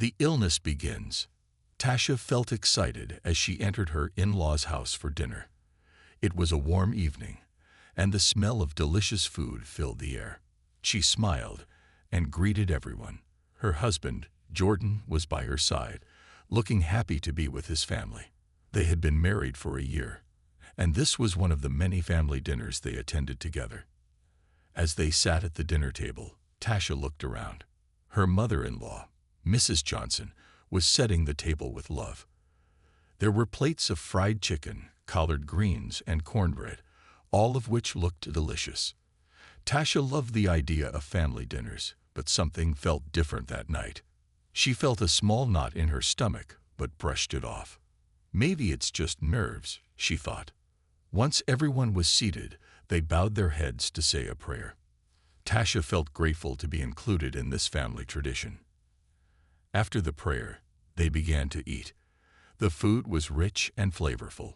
The illness begins. Tasha felt excited as she entered her in-laws' house for dinner. It was a warm evening, and the smell of delicious food filled the air. She smiled and greeted everyone. Her husband, Jordan, was by her side, looking happy to be with his family. They had been married for a year, and this was one of the many family dinners they attended together. As they sat at the dinner table, Tasha looked around. Her mother-in-law, Mrs. Johnson, was setting the table with love. There were plates of fried chicken, collard greens, and cornbread, all of which looked delicious. Tasha loved the idea of family dinners, but something felt different that night. She felt a small knot in her stomach, but brushed it off. Maybe it's just nerves, she thought. Once everyone was seated, they bowed their heads to say a prayer. Tasha felt grateful to be included in this family tradition. After the prayer, they began to eat. The food was rich and flavorful.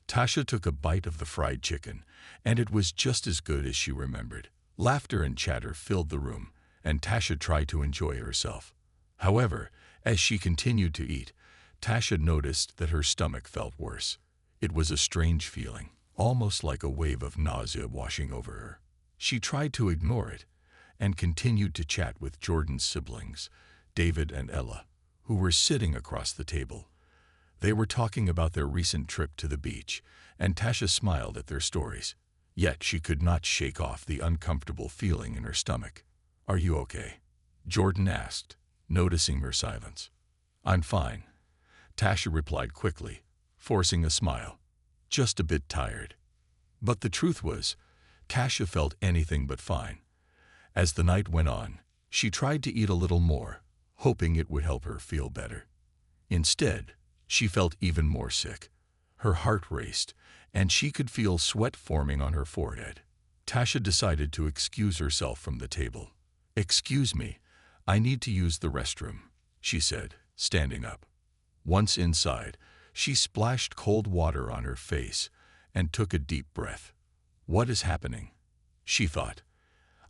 Tasha took a bite of the fried chicken, and it was just as good as she remembered. Laughter and chatter filled the room, and Tasha tried to enjoy herself. However, as she continued to eat, Tasha noticed that her stomach felt worse. It was a strange feeling, almost like a wave of nausea washing over her. She tried to ignore it and continued to chat with Jordan's siblings, David and Ella, who were sitting across the table. They were talking about their recent trip to the beach, and Tasha smiled at their stories. Yet she could not shake off the uncomfortable feeling in her stomach. "Are you okay?" Jordan asked, noticing her silence. "I'm fine," Tasha replied quickly, forcing a smile. "Just a bit tired." But the truth was, Tasha felt anything but fine. As the night went on, she tried to eat a little more, hoping it would help her feel better. Instead, she felt even more sick. Her heart raced, and she could feel sweat forming on her forehead. Tasha decided to excuse herself from the table. "Excuse me, I need to use the restroom," she said, standing up. Once inside, she splashed cold water on her face and took a deep breath. "What is happening?" she thought.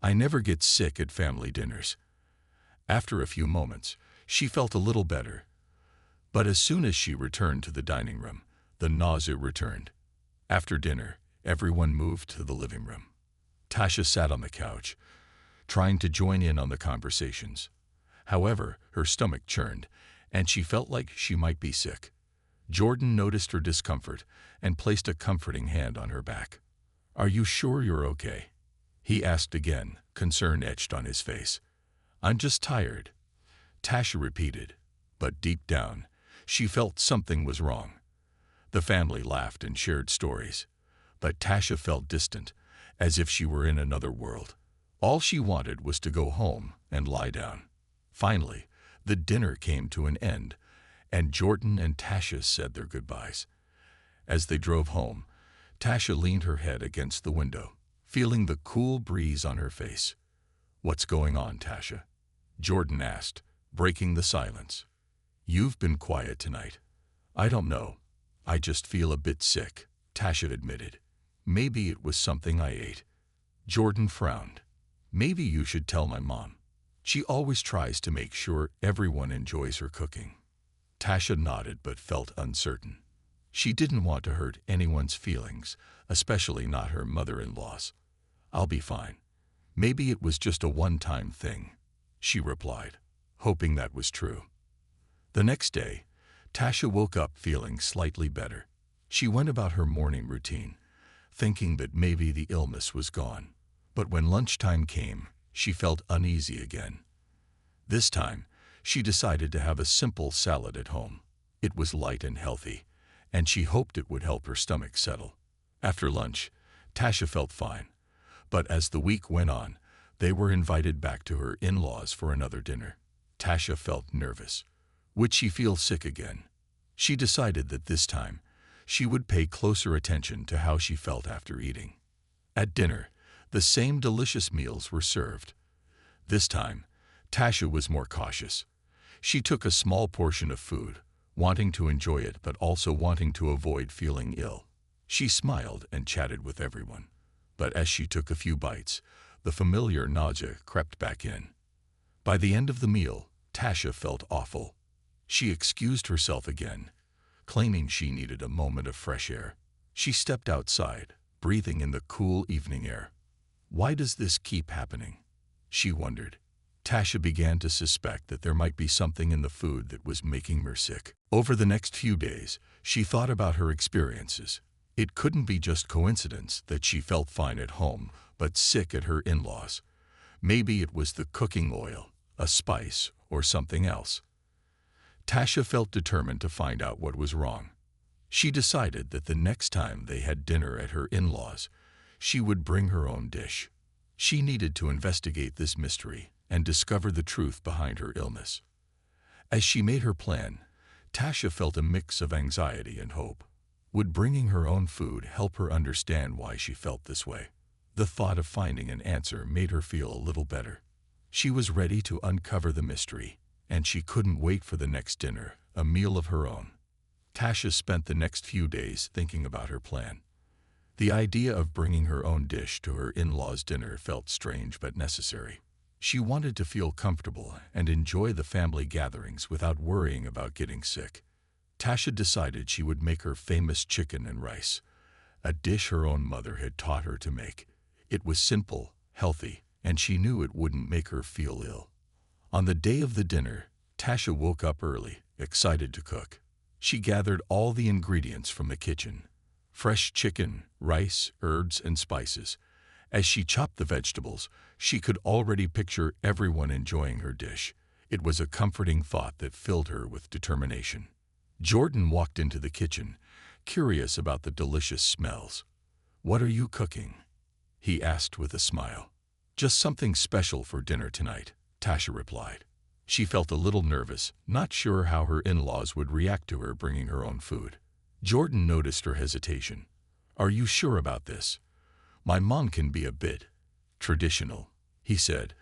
"I never get sick at family dinners." After a few moments, she felt a little better. But as soon as she returned to the dining room, the nausea returned. After dinner, everyone moved to the living room. Tasha sat on the couch, trying to join in on the conversations. However, her stomach churned, and she felt like she might be sick. Jordan noticed her discomfort and placed a comforting hand on her back. "Are you sure you're okay?" he asked again, concern etched on his face. "I'm just tired," Tasha repeated, but deep down, she felt something was wrong. The family laughed and shared stories, but Tasha felt distant, as if she were in another world. All she wanted was to go home and lie down. Finally, the dinner came to an end, and Jordan and Tasha said their goodbyes. As they drove home, Tasha leaned her head against the window, feeling the cool breeze on her face. "What's going on, Tasha?" Jordan asked, breaking the silence. "You've been quiet tonight." "I don't know. I just feel a bit sick," Tasha admitted. "Maybe it was something I ate." Jordan frowned. "Maybe you should tell my mom. She always tries to make sure everyone enjoys her cooking." Tasha nodded but felt uncertain. She didn't want to hurt anyone's feelings, especially not her mother-in-law's. "I'll be fine. Maybe it was just a one-time thing," she replied, hoping that was true. The next day, Tasha woke up feeling slightly better. She went about her morning routine, thinking that maybe the illness was gone. But when lunchtime came, she felt uneasy again. This time, she decided to have a simple salad at home. It was light and healthy, and she hoped it would help her stomach settle. After lunch, Tasha felt fine. But as the week went on, they were invited back to her in-laws for another dinner. Tasha felt nervous. Would she feel sick again? She decided that this time, she would pay closer attention to how she felt after eating. At dinner, the same delicious meals were served. This time, Tasha was more cautious. She took a small portion of food, wanting to enjoy it but also wanting to avoid feeling ill. She smiled and chatted with everyone. But as she took a few bites, the familiar nausea crept back in. By the end of the meal, Tasha felt awful. She excused herself again, claiming she needed a moment of fresh air. She stepped outside, breathing in the cool evening air. Why does this keep happening? She wondered. Tasha began to suspect that there might be something in the food that was making her sick. Over the next few days, she thought about her experiences. It couldn't be just coincidence that she felt fine at home, but sick at her in-laws. Maybe it was the cooking oil, a spice, or something else. Tasha felt determined to find out what was wrong. She decided that the next time they had dinner at her in-laws, she would bring her own dish. She needed to investigate this mystery and discover the truth behind her illness. As she made her plan, Tasha felt a mix of anxiety and hope. Would bringing her own food help her understand why she felt this way? The thought of finding an answer made her feel a little better. She was ready to uncover the mystery, and she couldn't wait for the next dinner, a meal of her own. Tasha spent the next few days thinking about her plan. The idea of bringing her own dish to her in-laws' dinner felt strange but necessary. She wanted to feel comfortable and enjoy the family gatherings without worrying about getting sick. Tasha decided she would make her famous chicken and rice, a dish her own mother had taught her to make. It was simple, healthy, and she knew it wouldn't make her feel ill. On the day of the dinner, Tasha woke up early, excited to cook. She gathered all the ingredients from the kitchen: fresh chicken, rice, herbs, and spices. As she chopped the vegetables, she could already picture everyone enjoying her dish. It was a comforting thought that filled her with determination. Jordan walked into the kitchen, curious about the delicious smells. "What are you cooking?" he asked with a smile. "Just something special for dinner tonight," Tasha replied. She felt a little nervous, not sure how her in-laws would react to her bringing her own food. Jordan noticed her hesitation. "Are you sure about this? My mom can be a bit traditional," he said,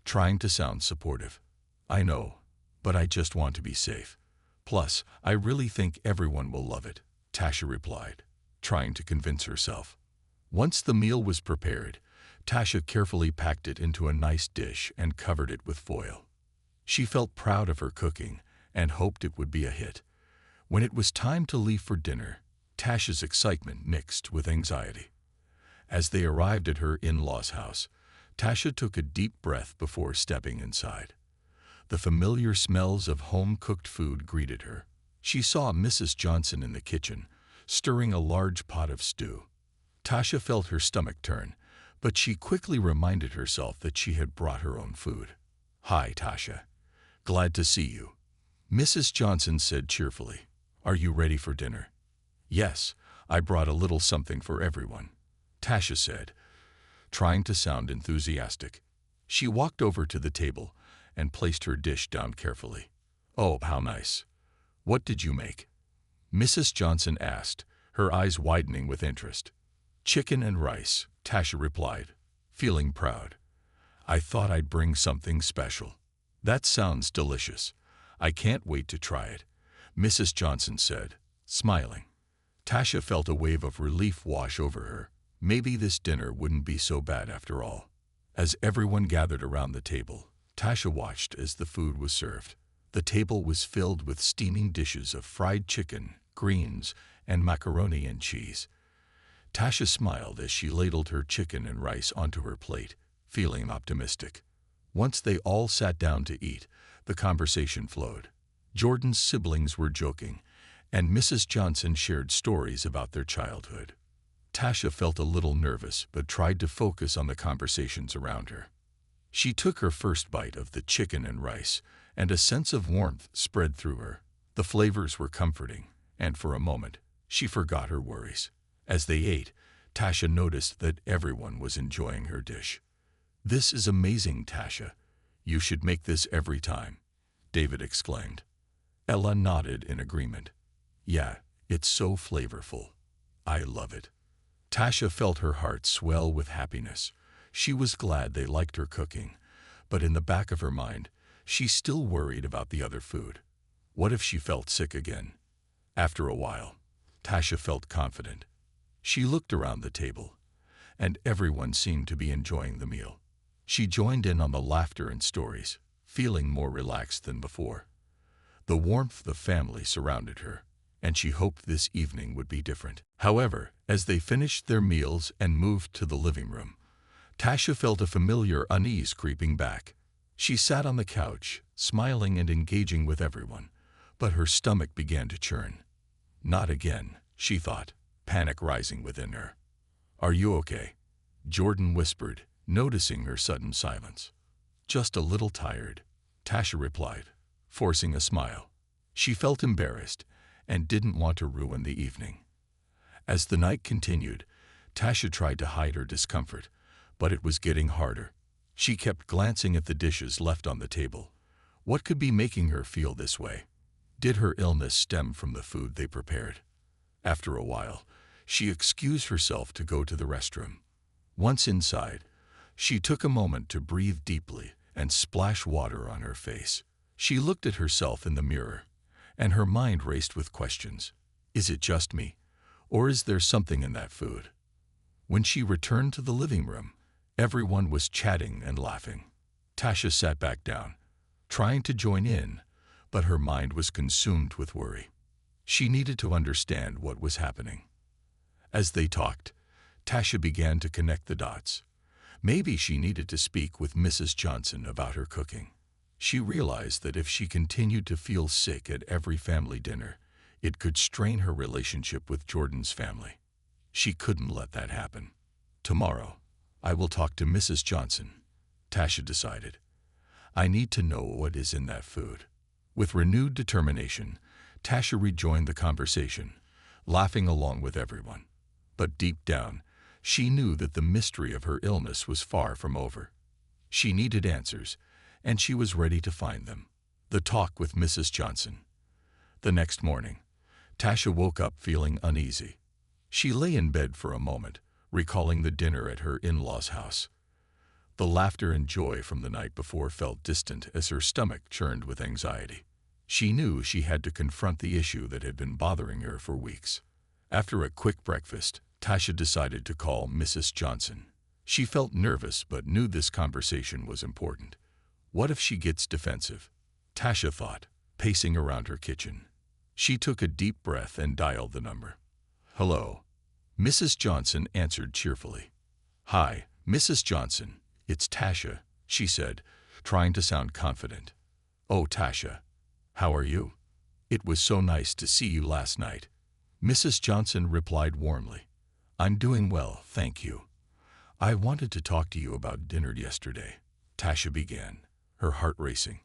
trying to sound supportive. "I know, but I just want to be safe. Plus, I really think everyone will love it," Tasha replied, trying to convince herself. Once the meal was prepared, Tasha carefully packed it into a nice dish and covered it with foil. She felt proud of her cooking and hoped it would be a hit. When it was time to leave for dinner, Tasha's excitement mixed with anxiety. As they arrived at her in-laws' house, Tasha took a deep breath before stepping inside. The familiar smells of home-cooked food greeted her. She saw Mrs. Johnson in the kitchen, stirring a large pot of stew. Tasha felt her stomach turn, but she quickly reminded herself that she had brought her own food. "Hi, Tasha. Glad to see you," Mrs. Johnson said cheerfully. "Are you ready for dinner?" "Yes, I brought a little something for everyone," Tasha said, trying to sound enthusiastic. She walked over to the table and placed her dish down carefully. "Oh, how nice. What did you make?" Mrs. Johnson asked, her eyes widening with interest. "Chicken and rice," Tasha replied, feeling proud. "I thought I'd bring something special." "That sounds delicious. I can't wait to try it," Mrs. Johnson said, smiling. Tasha felt a wave of relief wash over her. Maybe this dinner wouldn't be so bad after all. As everyone gathered around the table, Tasha watched as the food was served. The table was filled with steaming dishes of fried chicken, greens, and macaroni and cheese. Tasha smiled as she ladled her chicken and rice onto her plate, feeling optimistic. Once they all sat down to eat, the conversation flowed. Jordan's siblings were joking, and Mrs. Johnson shared stories about their childhood. Tasha felt a little nervous but tried to focus on the conversations around her. She took her first bite of the chicken and rice, and a sense of warmth spread through her. The flavors were comforting, and for a moment, she forgot her worries. As they ate, Tasha noticed that everyone was enjoying her dish. "This is amazing, Tasha. You should make this every time," David exclaimed. Ella nodded in agreement. "Yeah, it's so flavorful. I love it." Tasha felt her heart swell with happiness. She was glad they liked her cooking, but in the back of her mind, she still worried about the other food. What if she felt sick again? After a while, Tasha felt confident. She looked around the table, and everyone seemed to be enjoying the meal. She joined in on the laughter and stories, feeling more relaxed than before. The warmth of the family surrounded her, and she hoped this evening would be different. However, as they finished their meals and moved to the living room, Tasha felt a familiar unease creeping back. She sat on the couch, smiling and engaging with everyone, but her stomach began to churn. Not again, she thought, panic rising within her. "Are you okay?" Jordan whispered, noticing her sudden silence. "Just a little tired," Tasha replied, forcing a smile. She felt embarrassed and didn't want to ruin the evening. As the night continued, Tasha tried to hide her discomfort, but it was getting harder. She kept glancing at the dishes left on the table. What could be making her feel this way? Did her illness stem from the food they prepared? After a while, she excused herself to go to the restroom. Once inside, she took a moment to breathe deeply and splash water on her face. She looked at herself in the mirror, and her mind raced with questions. Is it just me, or is there something in that food? When she returned to the living room, everyone was chatting and laughing. Tasha sat back down, trying to join in, but her mind was consumed with worry. She needed to understand what was happening. As they talked, Tasha began to connect the dots. Maybe she needed to speak with Mrs. Johnson about her cooking. She realized that if she continued to feel sick at every family dinner, it could strain her relationship with Jordan's family. She couldn't let that happen. "Tomorrow, I will talk to Mrs. Johnson," Tasha decided. "I need to know what is in that food." With renewed determination, Tasha rejoined the conversation, laughing along with everyone. But deep down, she knew that the mystery of her illness was far from over. She needed answers, and she was ready to find them. The talk with Mrs. Johnson. The next morning, Tasha woke up feeling uneasy. She lay in bed for a moment, recalling the dinner at her in-laws' house. The laughter and joy from the night before felt distant as her stomach churned with anxiety. She knew she had to confront the issue that had been bothering her for weeks. After a quick breakfast, Tasha decided to call Mrs. Johnson. She felt nervous but knew this conversation was important. What if she gets defensive? Tasha thought, pacing around her kitchen. She took a deep breath and dialed the number. "Hello." Mrs. Johnson answered cheerfully. "Hi, Mrs. Johnson, it's Tasha," she said, trying to sound confident. "Oh, Tasha, how are you? It was so nice to see you last night." Mrs. Johnson replied warmly. "I'm doing well, thank you. I wanted to talk to you about dinner yesterday," Tasha began, her heart racing.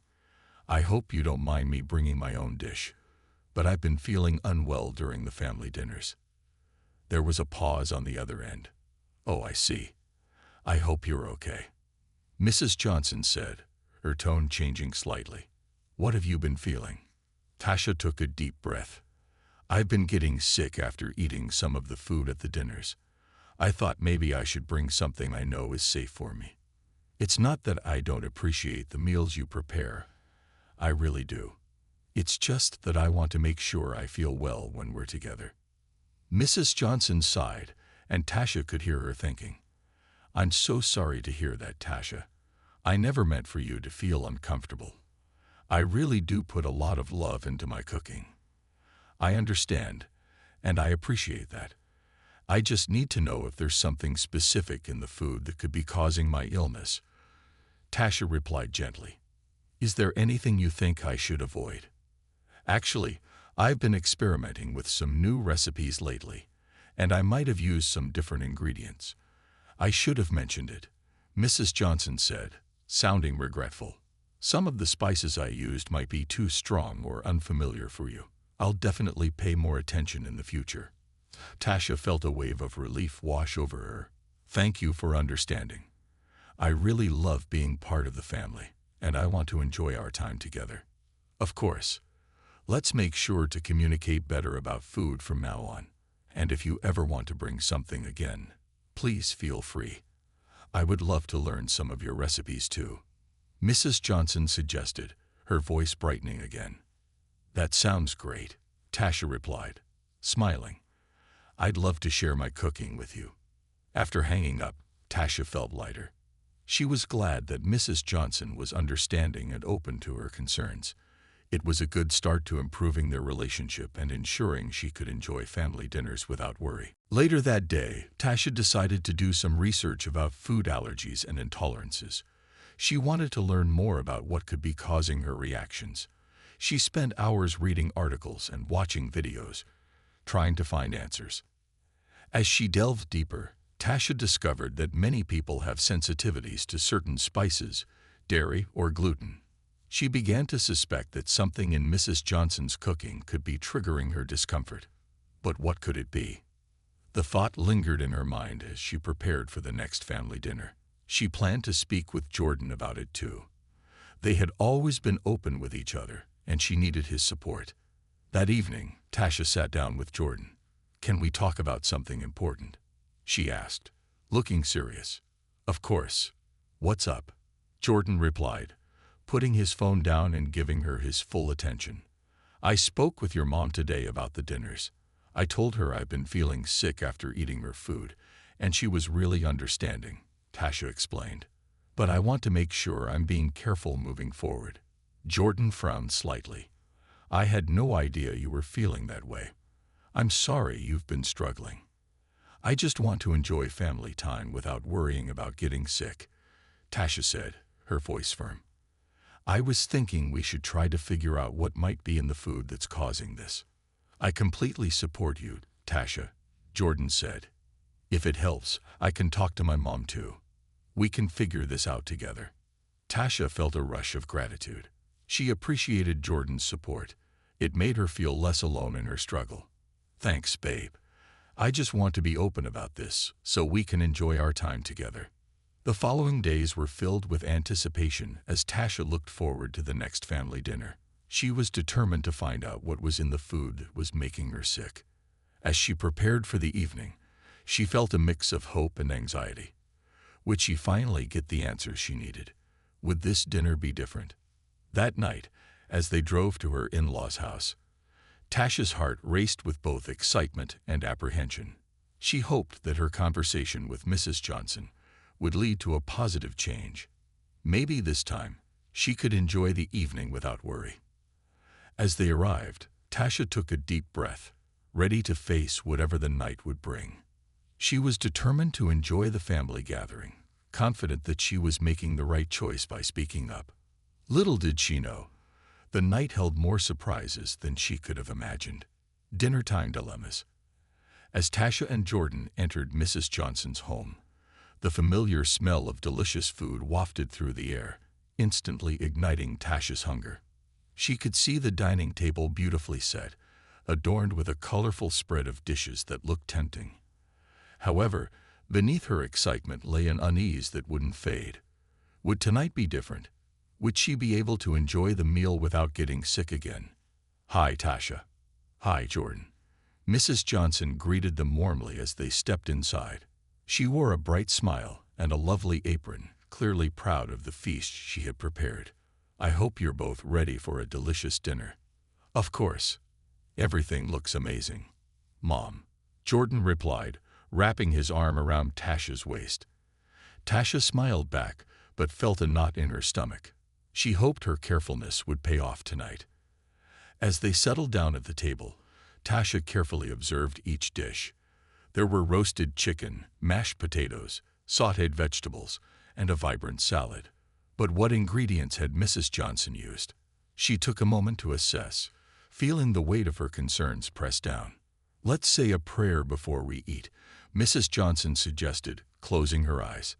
"I hope you don't mind me bringing my own dish, but I've been feeling unwell during the family dinners." There was a pause on the other end. "Oh, I see. I hope you're okay," Mrs. Johnson said, her tone changing slightly. "What have you been feeling?" Tasha took a deep breath. "I've been getting sick after eating some of the food at the dinners. I thought maybe I should bring something I know is safe for me. It's not that I don't appreciate the meals you prepare. I really do. It's just that I want to make sure I feel well when we're together." Mrs. Johnson sighed, and Tasha could hear her thinking, "I'm so sorry to hear that, Tasha. I never meant for you to feel uncomfortable. I really do put a lot of love into my cooking. I understand, and I appreciate that. I just need to know if there's something specific in the food that could be causing my illness." Tasha replied gently. "Is there anything you think I should avoid?" "Actually, I've been experimenting with some new recipes lately, and I might have used some different ingredients. I should have mentioned it," Mrs. Johnson said, sounding regretful. "Some of the spices I used might be too strong or unfamiliar for you. I'll definitely pay more attention in the future." Tasha felt a wave of relief wash over her. "Thank you for understanding. I really love being part of the family, and I want to enjoy our time together. Of course, let's make sure to communicate better about food from now on. And if you ever want to bring something again, please feel free. I would love to learn some of your recipes too," Mrs. Johnson suggested, her voice brightening again. "That sounds great," Tasha replied, smiling. "I'd love to share my cooking with you." After hanging up, Tasha felt lighter. She was glad that Mrs. Johnson was understanding and open to her concerns. It was a good start to improving their relationship and ensuring she could enjoy family dinners without worry. Later that day, Tasha decided to do some research about food allergies and intolerances. She wanted to learn more about what could be causing her reactions. She spent hours reading articles and watching videos, trying to find answers. As she delved deeper, Tasha discovered that many people have sensitivities to certain spices, dairy, or gluten. She began to suspect that something in Mrs. Johnson's cooking could be triggering her discomfort. But what could it be? The thought lingered in her mind as she prepared for the next family dinner. She planned to speak with Jordan about it too. They had always been open with each other, and she needed his support. That evening, Tasha sat down with Jordan. "Can we talk about something important?" she asked, looking serious. "Of course. What's up?" Jordan replied, putting his phone down and giving her his full attention. "I spoke with your mom today about the dinners. I told her I've been feeling sick after eating her food, and she was really understanding," Tasha explained. "But I want to make sure I'm being careful moving forward." Jordan frowned slightly. "I had no idea you were feeling that way. I'm sorry you've been struggling. I just want to enjoy family time without worrying about getting sick," Tasha said, her voice firm. "I was thinking we should try to figure out what might be in the food that's causing this." "I completely support you, Tasha," Jordan said. "If it helps, I can talk to my mom too. We can figure this out together." Tasha felt a rush of gratitude. She appreciated Jordan's support. It made her feel less alone in her struggle. "Thanks, babe. I just want to be open about this so we can enjoy our time together." The following days were filled with anticipation as Tasha looked forward to the next family dinner. She was determined to find out what was in the food that was making her sick. As she prepared for the evening, she felt a mix of hope and anxiety. Would she finally get the answers she needed? Would this dinner be different? That night, as they drove to her in-laws' house, Tasha's heart raced with both excitement and apprehension. She hoped that her conversation with Mrs. Johnson would lead to a positive change. Maybe this time, she could enjoy the evening without worry. As they arrived, Tasha took a deep breath, ready to face whatever the night would bring. She was determined to enjoy the family gathering, confident that she was making the right choice by speaking up. Little did she know, the night held more surprises than she could have imagined. Dinner time dilemmas. As Tasha and Jordan entered Mrs. Johnson's home, the familiar smell of delicious food wafted through the air, instantly igniting Tasha's hunger. She could see the dining table beautifully set, adorned with a colorful spread of dishes that looked tempting. However, beneath her excitement lay an unease that wouldn't fade. Would tonight be different? Would she be able to enjoy the meal without getting sick again? "Hi, Tasha." "Hi, Jordan." Mrs. Johnson greeted them warmly as they stepped inside. She wore a bright smile and a lovely apron, clearly proud of the feast she had prepared. "I hope you're both ready for a delicious dinner." "Of course. Everything looks amazing, Mom," Jordan replied, wrapping his arm around Tasha's waist. Tasha smiled back, but felt a knot in her stomach. She hoped her carefulness would pay off tonight. As they settled down at the table, Tasha carefully observed each dish. There were roasted chicken, mashed potatoes, sautéed vegetables, and a vibrant salad. But what ingredients had Mrs. Johnson used? She took a moment to assess, feeling the weight of her concerns press down. "Let's say a prayer before we eat," Mrs. Johnson suggested, closing her eyes.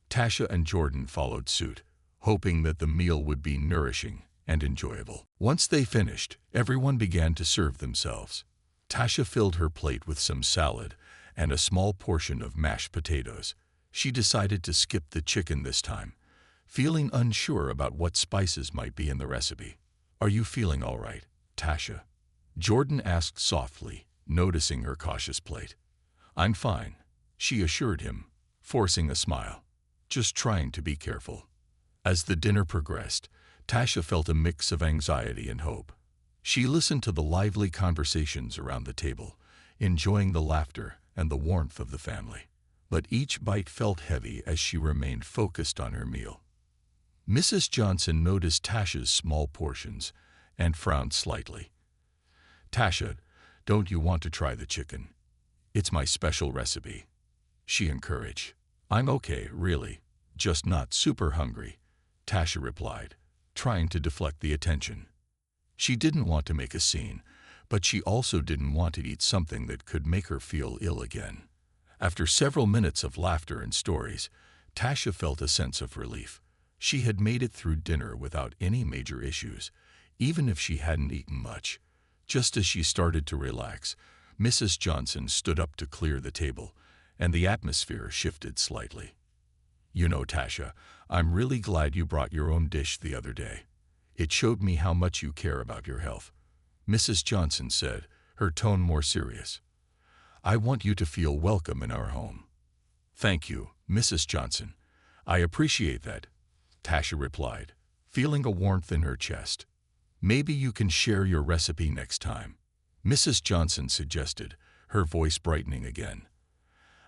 Tasha and Jordan followed suit, hoping that the meal would be nourishing and enjoyable. Once they finished, everyone began to serve themselves. Tasha filled her plate with some salad and a small portion of mashed potatoes. She decided to skip the chicken this time, feeling unsure about what spices might be in the recipe. "Are you feeling all right, Tasha?" Jordan asked softly, noticing her cautious plate. "I'm fine," she assured him, forcing a smile. "Just trying to be careful." As the dinner progressed, Tasha felt a mix of anxiety and hope. She listened to the lively conversations around the table, enjoying the laughter and the warmth of the family. but each bite felt heavy as she remained focused on her meal. Mrs. Johnson noticed Tasha's small portions and frowned slightly. "Tasha, don't you want to try the chicken? It's my special recipe," she encouraged. "I'm okay, really, just not super hungry," Tasha replied, trying to deflect the attention. She didn't want to make a scene, but she also didn't want to eat something that could make her feel ill again. After several minutes of laughter and stories, Tasha felt a sense of relief. She had made it through dinner without any major issues, even if she hadn't eaten much. Just as she started to relax, Mrs. Johnson stood up to clear the table, and the atmosphere shifted slightly. "You know, Tasha, I'm really glad you brought your own dish the other day. It showed me how much you care about your health," Mrs. Johnson said, her tone more serious. "I want you to feel welcome in our home." "Thank you, Mrs. Johnson. I appreciate that," Tasha replied, feeling a warmth in her chest. "Maybe you can share your recipe next time," Mrs. Johnson suggested, her voice brightening again.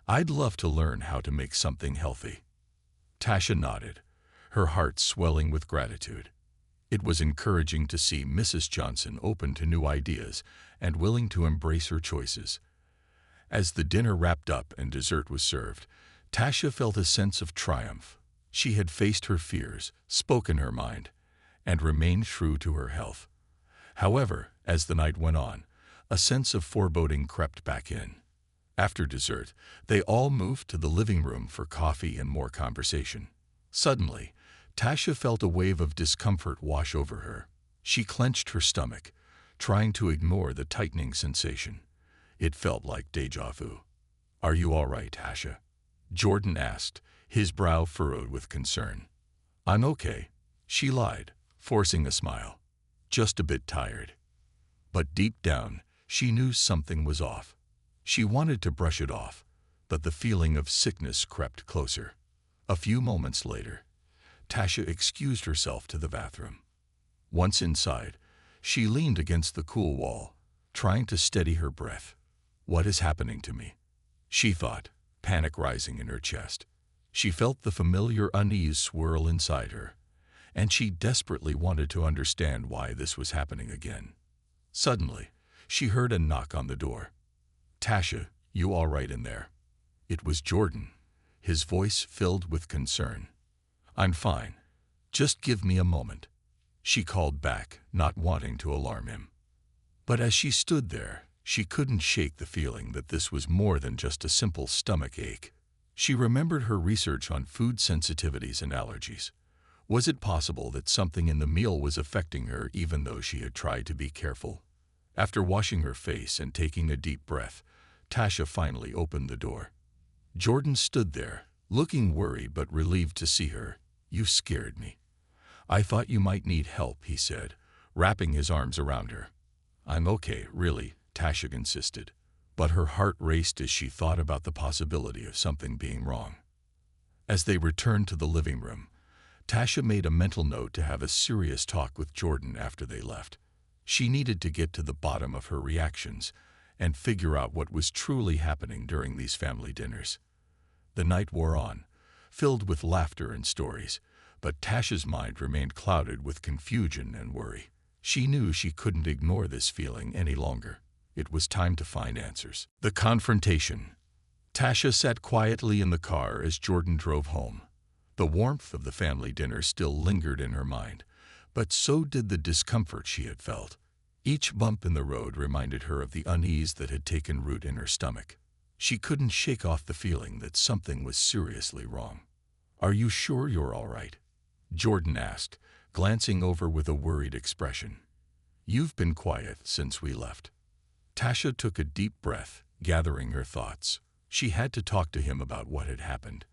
"I'd love to learn how to make something healthy." Tasha nodded, her heart swelling with gratitude. It was encouraging to see Mrs. Johnson open to new ideas and willing to embrace her choices. As the dinner wrapped up and dessert was served, Tasha felt a sense of triumph. She had faced her fears, spoken her mind, and remained true to her health. However, as the night went on, a sense of foreboding crept back in. After dessert, they all moved to the living room for coffee and more conversation. Suddenly, Tasha felt a wave of discomfort wash over her. She clenched her stomach, trying to ignore the tightening sensation. It felt like déjà vu. "Are you all right, Tasha?" Jordan asked, his brow furrowed with concern. "I'm okay," she lied, forcing a smile. "Just a bit tired." But deep down, she knew something was off. She wanted to brush it off, but the feeling of sickness crept closer. A few moments later, Tasha excused herself to the bathroom. Once inside, she leaned against the cool wall, trying to steady her breath. "What is happening to me?" she thought, panic rising in her chest. She felt the familiar unease swirl inside her, and she desperately wanted to understand why this was happening again. Suddenly, she heard a knock on the door. "Tasha, you all right in there?" It was Jordan, his voice filled with concern. "I'm fine. Just give me a moment," she called back, not wanting to alarm him. But as she stood there, she couldn't shake the feeling that this was more than just a simple stomach ache. She remembered her research on food sensitivities and allergies. Was it possible that something in the meal was affecting her even though she had tried to be careful? After washing her face and taking a deep breath, Tasha finally opened the door. Jordan stood there, looking worried but relieved to see her. "You scared me. I thought you might need help," he said, wrapping his arms around her. "I'm okay, really," Tasha insisted, but her heart raced as she thought about the possibility of something being wrong. As they returned to the living room, Tasha made a mental note to have a serious talk with Jordan after they left. She needed to get to the bottom of her reactions and figure out what was truly happening during these family dinners. The night wore on, filled with laughter and stories, but Tasha's mind remained clouded with confusion and worry. She knew she couldn't ignore this feeling any longer. It was time to find answers. The confrontation. Tasha sat quietly in the car as Jordan drove home. The warmth of the family dinner still lingered in her mind, but so did the discomfort she had felt. Each bump in the road reminded her of the unease that had taken root in her stomach. She couldn't shake off the feeling that something was seriously wrong. "Are you sure you're all right?" Jordan asked, glancing over with a worried expression. "You've been quiet since we left." Tasha took a deep breath, gathering her thoughts. She had to talk to him about what had happened.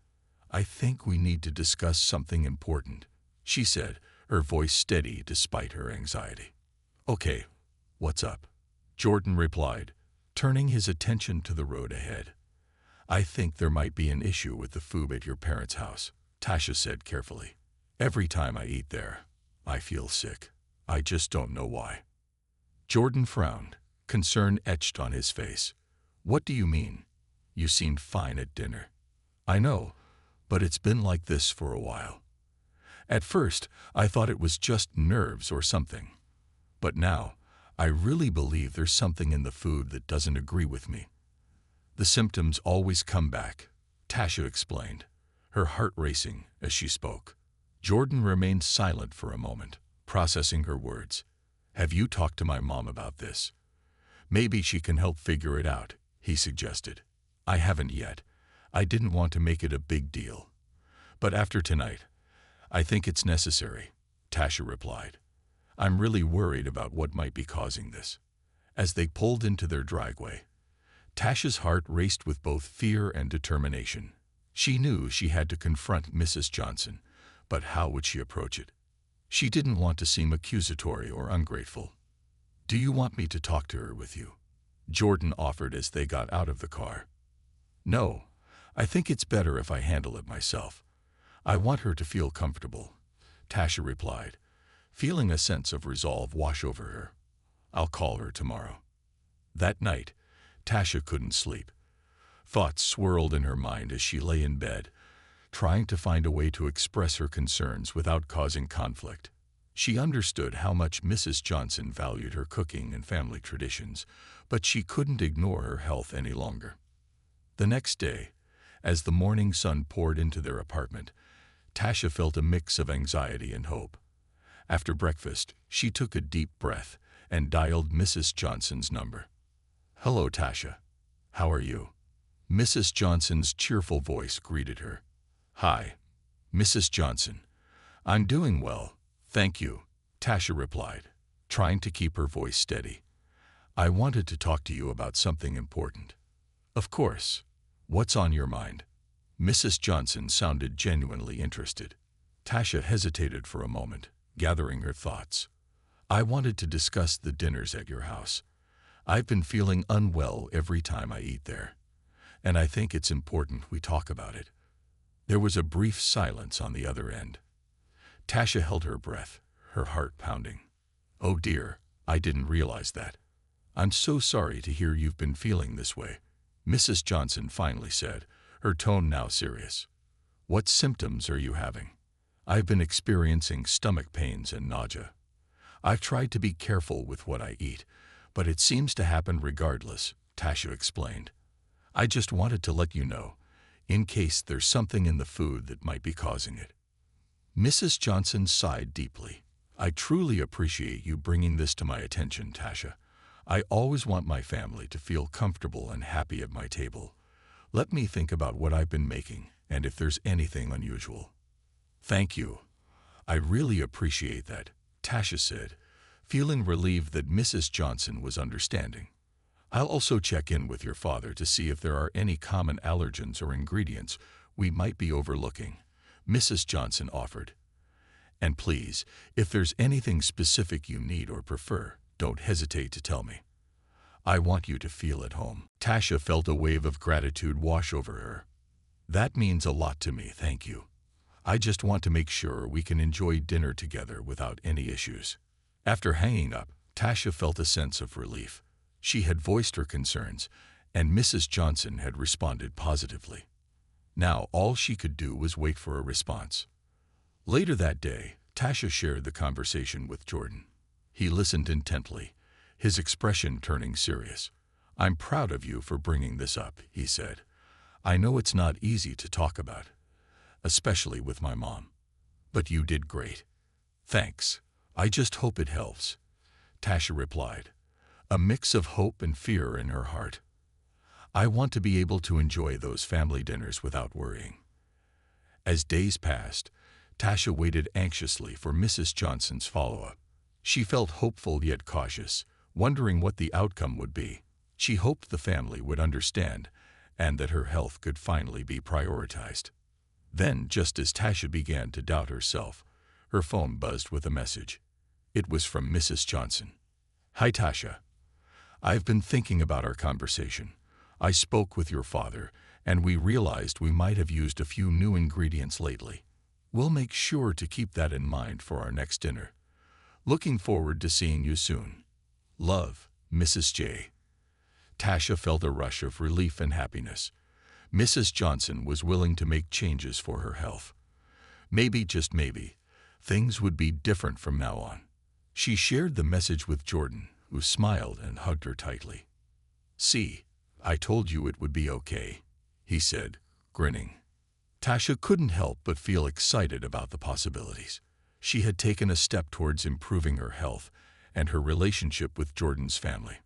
"I think we need to discuss something important," she said, her voice steady despite her anxiety. "Okay, what's up?" Jordan replied, turning his attention to the road ahead. "I think there might be an issue with the food at your parents' house," Tasha said carefully. "Every time I eat there, I feel sick. I just don't know why." Jordan frowned, concern etched on his face. "What do you mean? You seemed fine at dinner." I know, but it's been like this for a while. At first, I thought it was just nerves or something. But now, I really believe there's something in the food that doesn't agree with me. The symptoms always come back, Tasha explained, her heart racing as she spoke. Jordan remained silent for a moment, processing her words. Have you talked to my mom about this? Maybe she can help figure it out, he suggested. I haven't yet. I didn't want to make it a big deal. But after tonight, I think it's necessary, Tasha replied. I'm really worried about what might be causing this. As they pulled into their driveway, Tasha's heart raced with both fear and determination. She knew she had to confront Mrs. Johnson, but how would she approach it? She didn't want to seem accusatory or ungrateful. Do you want me to talk to her with you? Jordan offered as they got out of the car. No, I think it's better if I handle it myself. I want her to feel comfortable, Tasha replied, feeling a sense of resolve wash over her. I'll call her tomorrow. That night, Tasha couldn't sleep. Thoughts swirled in her mind as she lay in bed, trying to find a way to express her concerns without causing conflict. She understood how much Mrs. Johnson valued her cooking and family traditions, but she couldn't ignore her health any longer. The next day, as the morning sun poured into their apartment, Tasha felt a mix of anxiety and hope. After breakfast, she took a deep breath and dialed Mrs. Johnson's number. Hello, Tasha. How are you? Mrs. Johnson's cheerful voice greeted her. Hi, Mrs. Johnson. I'm doing well, thank you, Tasha replied, trying to keep her voice steady. I wanted to talk to you about something important. Of course. What's on your mind? Mrs. Johnson sounded genuinely interested. Tasha hesitated for a moment, gathering her thoughts. I wanted to discuss the dinners at your house. I've been feeling unwell every time I eat there, and I think it's important we talk about it. There was a brief silence on the other end. Tasha held her breath, her heart pounding. Oh dear, I didn't realize that. I'm so sorry to hear you've been feeling this way, Mrs. Johnson finally said, her tone now serious. What symptoms are you having? I've been experiencing stomach pains and nausea. I've tried to be careful with what I eat, but it seems to happen regardless, Tasha explained. I just wanted to let you know, in case there's something in the food that might be causing it. Mrs. Johnson sighed deeply. I truly appreciate you bringing this to my attention, Tasha. I always want my family to feel comfortable and happy at my table. Let me think about what I've been making and if there's anything unusual. Thank you. I really appreciate that, Tasha said, feeling relieved that Mrs. Johnson was understanding. I'll also check in with your father to see if there are any common allergens or ingredients we might be overlooking, Mrs. Johnson offered. And please, if there's anything specific you need or prefer, don't hesitate to tell me. I want you to feel at home. Tasha felt a wave of gratitude wash over her. That means a lot to me, thank you. I just want to make sure we can enjoy dinner together without any issues. After hanging up, Tasha felt a sense of relief. She had voiced her concerns, and Mrs. Johnson had responded positively. Now all she could do was wait for a response. Later that day, Tasha shared the conversation with Jordan. He listened intently, his expression turning serious. I'm proud of you for bringing this up, he said. I know it's not easy to talk about, especially with my mom. But you did great. Thanks. I just hope it helps, Tasha replied, a mix of hope and fear in her heart. I want to be able to enjoy those family dinners without worrying. As days passed, Tasha waited anxiously for Mrs. Johnson's follow-up. She felt hopeful yet cautious, wondering what the outcome would be. She hoped the family would understand and that her health could finally be prioritized. Then, just as Tasha began to doubt herself, her phone buzzed with a message. It was from Mrs. Johnson. Hi, Tasha. I've been thinking about our conversation. I spoke with your father, and we realized we might have used a few new ingredients lately. We'll make sure to keep that in mind for our next dinner. Looking forward to seeing you soon. Love, Mrs. J. Tasha felt a rush of relief and happiness. Mrs. Johnson was willing to make changes for her health. Maybe, just maybe, things would be different from now on. She shared the message with Jordan, who smiled and hugged her tightly. "See, I told you it would be okay," he said, grinning. Tasha couldn't help but feel excited about the possibilities. She had taken a step towards improving her health and her relationship with Jordan's family.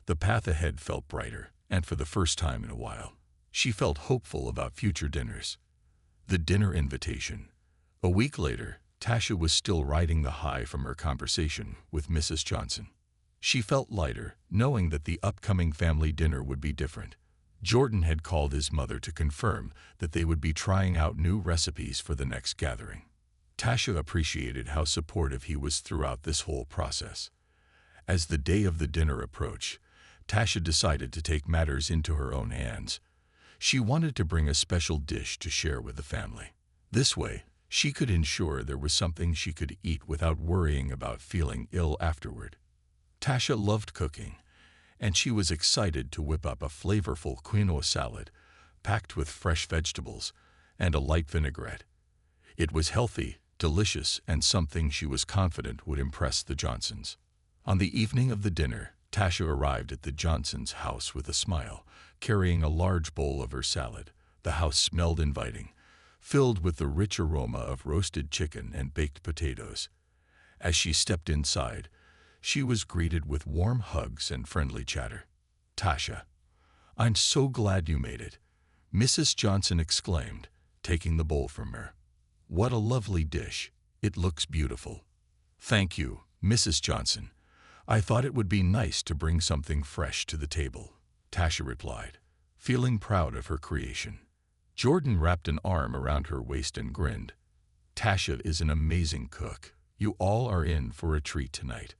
The path ahead felt brighter, and for the first time in a while, she felt hopeful about future dinners. The dinner invitation. A week later, Tasha was still riding the high from her conversation with Mrs. Johnson. She felt lighter, knowing that the upcoming family dinner would be different. Jordan had called his mother to confirm that they would be trying out new recipes for the next gathering. Tasha appreciated how supportive he was throughout this whole process. As the day of the dinner approached, Tasha decided to take matters into her own hands. She wanted to bring a special dish to share with the family. This way, she could ensure there was something she could eat without worrying about feeling ill afterward. Tasha loved cooking, and she was excited to whip up a flavorful quinoa salad packed with fresh vegetables and a light vinaigrette. It was healthy, delicious, and something she was confident would impress the Johnsons. On the evening of the dinner, Tasha arrived at the Johnsons' house with a smile, carrying a large bowl of her salad. The house smelled inviting, filled with the rich aroma of roasted chicken and baked potatoes. As she stepped inside, she was greeted with warm hugs and friendly chatter. "Tasha, I'm so glad you made it," Mrs. Johnson exclaimed, taking the bowl from her. "What a lovely dish. It looks beautiful." "Thank you, Mrs. Johnson. I thought it would be nice to bring something fresh to the table," Tasha replied, feeling proud of her creation. Jordan wrapped an arm around her waist and grinned. "Tasha is an amazing cook. You all are in for a treat tonight."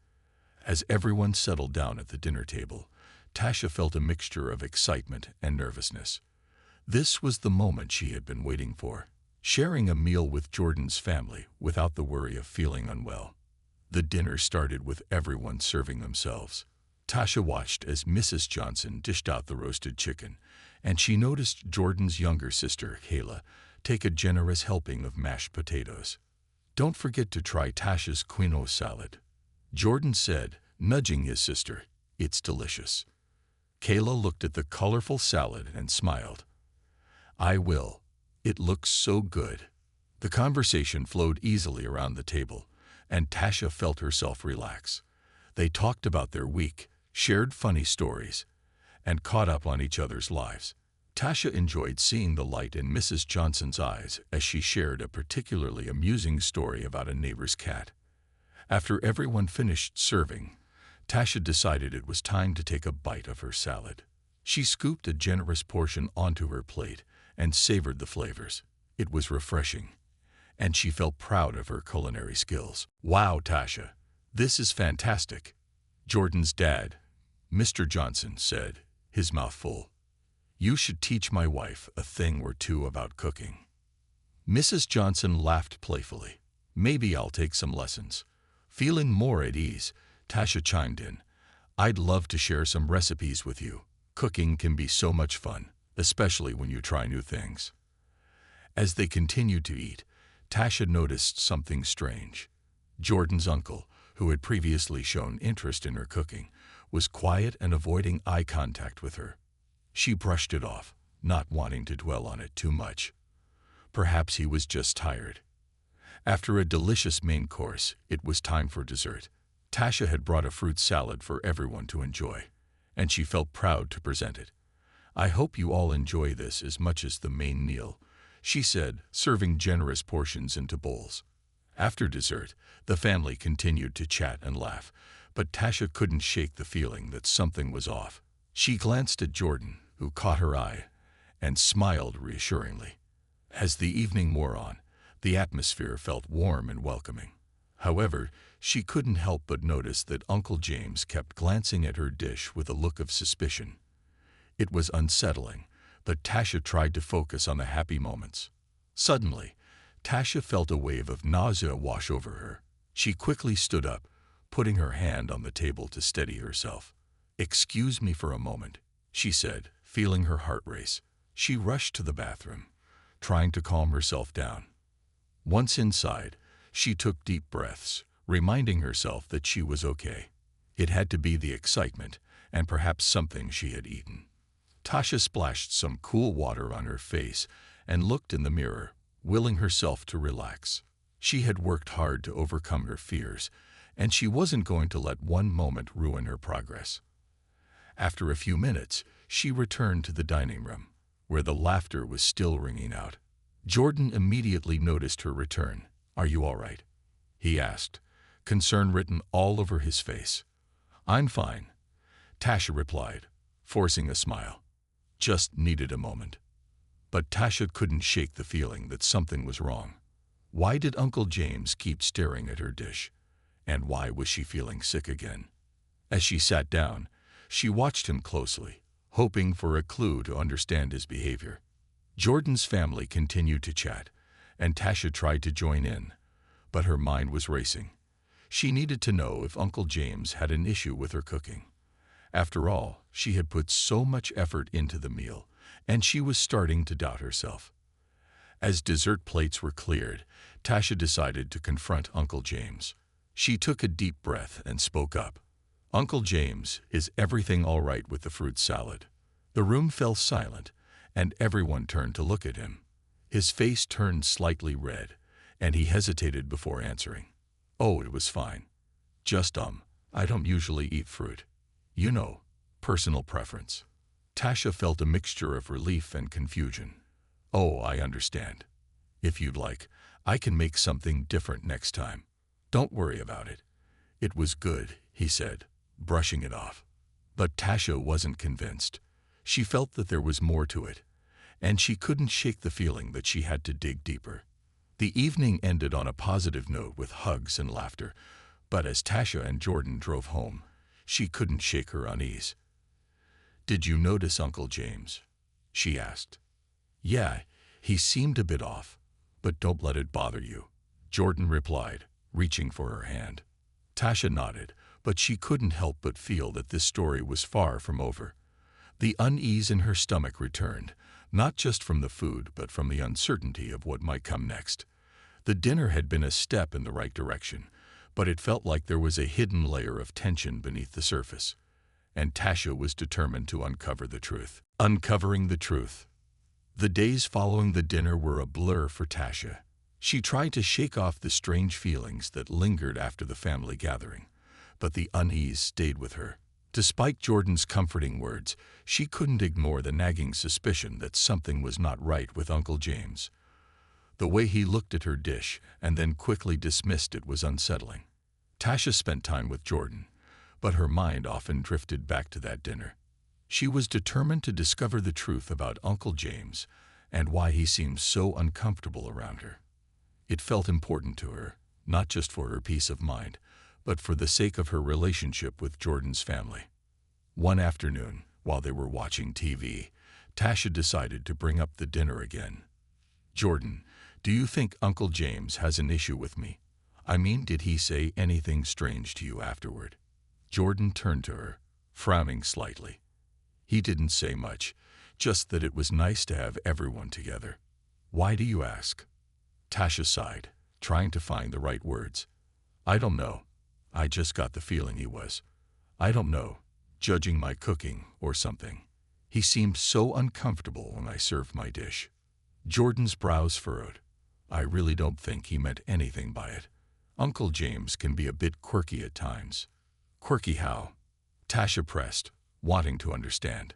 As everyone settled down at the dinner table, Tasha felt a mixture of excitement and nervousness. This was the moment she had been waiting for, sharing a meal with Jordan's family without the worry of feeling unwell. The dinner started with everyone serving themselves. Tasha watched as Mrs. Johnson dished out the roasted chicken, and she noticed Jordan's younger sister, Kayla, take a generous helping of mashed potatoes. "Don't forget to try Tasha's quinoa salad," Jordan said, nudging his sister. "It's delicious." Kayla looked at the colorful salad and smiled. "I will. It looks so good." The conversation flowed easily around the table, and Tasha felt herself relax. They talked about their week, shared funny stories, and caught up on each other's lives. Tasha enjoyed seeing the light in Mrs. Johnson's eyes as she shared a particularly amusing story about a neighbor's cat. After everyone finished serving, Tasha decided it was time to take a bite of her salad. She scooped a generous portion onto her plate and savored the flavors. It was refreshing, and she felt proud of her culinary skills. "Wow, Tasha, this is fantastic," Jordan's dad, Mr. Johnson, said, his mouth full. "You should teach my wife a thing or two about cooking." Mrs. Johnson laughed playfully. "Maybe I'll take some lessons." Feeling more at ease, Tasha chimed in. "I'd love to share some recipes with you. Cooking can be so much fun, especially when you try new things." As they continued to eat, Tasha noticed something strange. Jordan's uncle, who had previously shown interest in her cooking, was quiet and avoiding eye contact with her. She brushed it off, not wanting to dwell on it too much. Perhaps he was just tired. After a delicious main course, it was time for dessert. Tasha had brought a fruit salad for everyone to enjoy, and she felt proud to present it. "I hope you all enjoy this as much as the main meal," she said, serving generous portions into bowls. After dessert, the family continued to chat and laugh, but Tasha couldn't shake the feeling that something was off. She glanced at Jordan, who caught her eye, and smiled reassuringly. As the evening wore on, the atmosphere felt warm and welcoming. However, she couldn't help but notice that Uncle James kept glancing at her dish with a look of suspicion. It was unsettling, but Tasha tried to focus on the happy moments. Suddenly, Tasha felt a wave of nausea wash over her. She quickly stood up, putting her hand on the table to steady herself. "Excuse me for a moment," she said, feeling her heart race. She rushed to the bathroom, trying to calm herself down. Once inside, she took deep breaths, reminding herself that she was okay. It had to be the excitement and perhaps something she had eaten. Tasha splashed some cool water on her face and looked in the mirror, willing herself to relax. She had worked hard to overcome her fears, and she wasn't going to let one moment ruin her progress. After a few minutes, she returned to the dining room, where the laughter was still ringing out. Jordan immediately noticed her return. "Are you all right?" he asked, concern written all over his face. "I'm fine," Tasha replied, forcing a smile. "Just needed a moment." But Tasha couldn't shake the feeling that something was wrong. Why did Uncle James keep staring at her dish? And why was she feeling sick again? As she sat down, she watched him closely, hoping for a clue to understand his behavior. Jordan's family continued to chat, and Tasha tried to join in, but her mind was racing. She needed to know if Uncle James had an issue with her cooking. After all, she had put so much effort into the meal, and she was starting to doubt herself. As dessert plates were cleared, Tasha decided to confront Uncle James. She took a deep breath and spoke up. "Uncle James, is everything all right with the fruit salad?" The room fell silent, and everyone turned to look at him. His face turned slightly red, and he hesitated before answering. "Oh, it was fine. Just, I don't usually eat fruit. You know, personal preference." Tasha felt a mixture of relief and confusion. "Oh, I understand. If you'd like, I can make something different next time. Don't worry about it." "It was good," he said, brushing it off. But Tasha wasn't convinced. She felt that there was more to it, and she couldn't shake the feeling that she had to dig deeper. The evening ended on a positive note with hugs and laughter, but as Tasha and Jordan drove home, she couldn't shake her unease. "Did you notice Uncle James?" she asked. "Yeah, he seemed a bit off, but don't let it bother you," Jordan replied, reaching for her hand. Tasha nodded, but she couldn't help but feel that this story was far from over. The unease in her stomach returned, not just from the food but from the uncertainty of what might come next. The dinner had been a step in the right direction, but it felt like there was a hidden layer of tension beneath the surface, and Tasha was determined to uncover the truth. Uncovering the truth. The days following the dinner were a blur for Tasha. She tried to shake off the strange feelings that lingered after the family gathering, but the unease stayed with her. Despite Jordan's comforting words, she couldn't ignore the nagging suspicion that something was not right with Uncle James. The way he looked at her dish and then quickly dismissed it was unsettling. Tasha spent time with Jordan, but her mind often drifted back to that dinner. She was determined to discover the truth about Uncle James and why he seemed so uncomfortable around her. It felt important to her, not just for her peace of mind, but for the sake of her relationship with Jordan's family. One afternoon, while they were watching TV, Tasha decided to bring up the dinner again. "Jordan, do you think Uncle James has an issue with me? I mean, did he say anything strange to you afterward?" Jordan turned to her, frowning slightly. "He didn't say much, just that it was nice to have everyone together." "Why do you ask?" Tasha sighed, trying to find the right words. "I don't know. I just got the feeling he was, I don't know, judging my cooking or something. He seemed so uncomfortable when I served my dish." Jordan's brows furrowed. "I really don't think he meant anything by it. Uncle James can be a bit quirky at times." "Quirky how?" Tasha pressed, wanting to understand.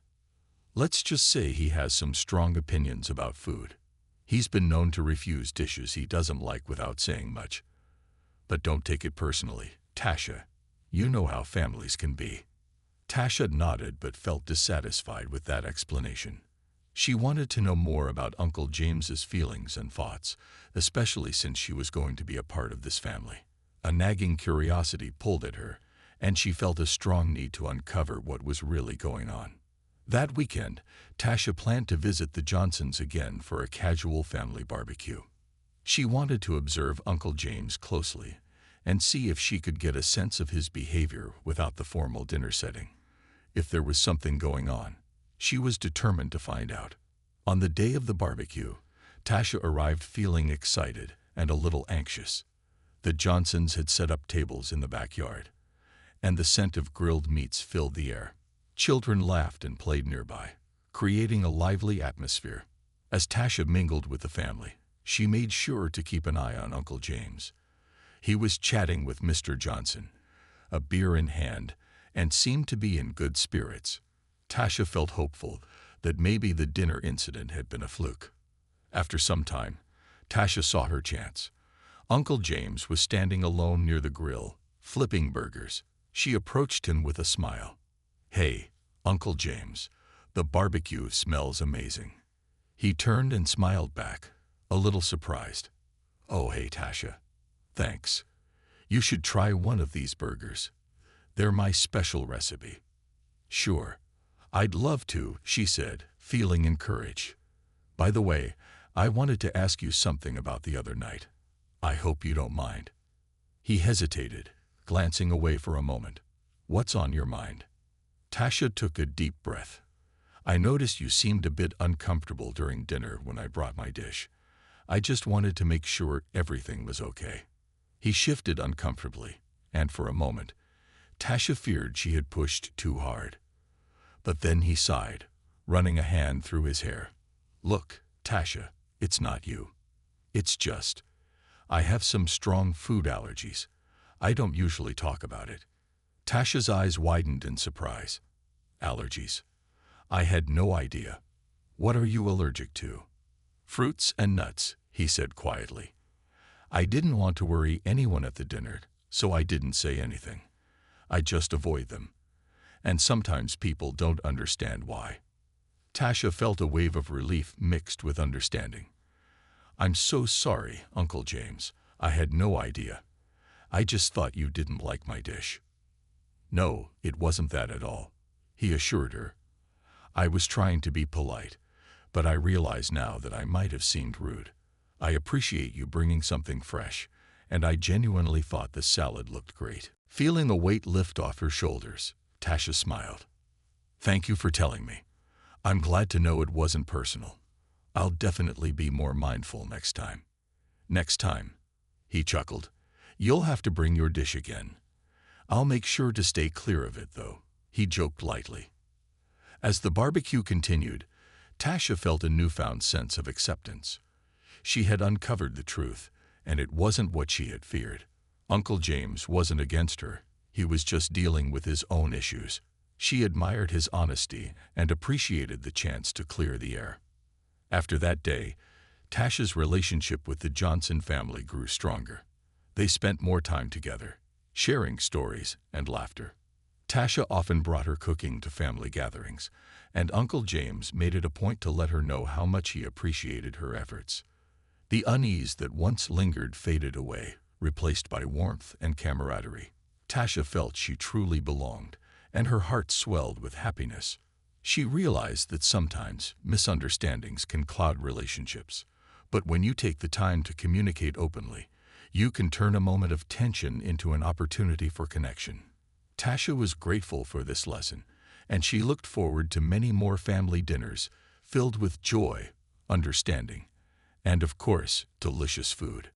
"Let's just say he has some strong opinions about food. He's been known to refuse dishes he doesn't like without saying much. But don't take it personally, Tasha. You know how families can be." Tasha nodded but felt dissatisfied with that explanation. She wanted to know more about Uncle James's feelings and thoughts, especially since she was going to be a part of this family. A nagging curiosity pulled at her, and she felt a strong need to uncover what was really going on. That weekend, Tasha planned to visit the Johnsons again for a casual family barbecue. She wanted to observe Uncle James closely and see if she could get a sense of his behavior without the formal dinner setting. If there was something going on, she was determined to find out. On the day of the barbecue, Tasha arrived feeling excited and a little anxious. The Johnsons had set up tables in the backyard, and the scent of grilled meats filled the air. Children laughed and played nearby, creating a lively atmosphere. As Tasha mingled with the family, she made sure to keep an eye on Uncle James. He was chatting with Mr. Johnson, a beer in hand, and seemed to be in good spirits. Tasha felt hopeful that maybe the dinner incident had been a fluke. After some time, Tasha saw her chance. Uncle James was standing alone near the grill, flipping burgers. She approached him with a smile. "Hey, Uncle James, the barbecue smells amazing." He turned and smiled back, a little surprised. "Oh, hey, Tasha. Thanks. You should try one of these burgers. They're my special recipe." "Sure. I'd love to," she said, feeling encouraged. "By the way, I wanted to ask you something about the other night. I hope you don't mind." He hesitated, glancing away for a moment. "What's on your mind?" Tasha took a deep breath. "I noticed you seemed a bit uncomfortable during dinner when I brought my dish. I just wanted to make sure everything was okay." He shifted uncomfortably, and for a moment, Tasha feared she had pushed too hard. But then he sighed, running a hand through his hair. "Look, Tasha, it's not you. It's just, I have some strong food allergies. I don't usually talk about it." Tasha's eyes widened in surprise. "Allergies? I had no idea. What are you allergic to?" "Fruits and nuts," he said quietly. "I didn't want to worry anyone at the dinner, so I didn't say anything. I just avoid them. And sometimes people don't understand why." Tasha felt a wave of relief mixed with understanding. "I'm so sorry, Uncle James. I had no idea. I just thought you didn't like my dish." "No, it wasn't that at all," he assured her. "I was trying to be polite, but I realize now that I might have seemed rude. I appreciate you bringing something fresh, and I genuinely thought the salad looked great." Feeling a weight lift off her shoulders, Tasha smiled. "Thank you for telling me. I'm glad to know it wasn't personal. I'll definitely be more mindful next time." "Next time," he chuckled, "you'll have to bring your dish again. I'll make sure to stay clear of it, though," he joked lightly. As the barbecue continued, Tasha felt a newfound sense of acceptance. She had uncovered the truth, and it wasn't what she had feared. Uncle James wasn't against her. He was just dealing with his own issues. She admired his honesty and appreciated the chance to clear the air. After that day, Tasha's relationship with the Johnson family grew stronger. They spent more time together, sharing stories and laughter. Tasha often brought her cooking to family gatherings, and Uncle James made it a point to let her know how much he appreciated her efforts. The unease that once lingered faded away, replaced by warmth and camaraderie. Tasha felt she truly belonged, and her heart swelled with happiness. She realized that sometimes misunderstandings can cloud relationships, but when you take the time to communicate openly, you can turn a moment of tension into an opportunity for connection. Tasha was grateful for this lesson, and she looked forward to many more family dinners filled with joy, understanding, and of course, delicious food.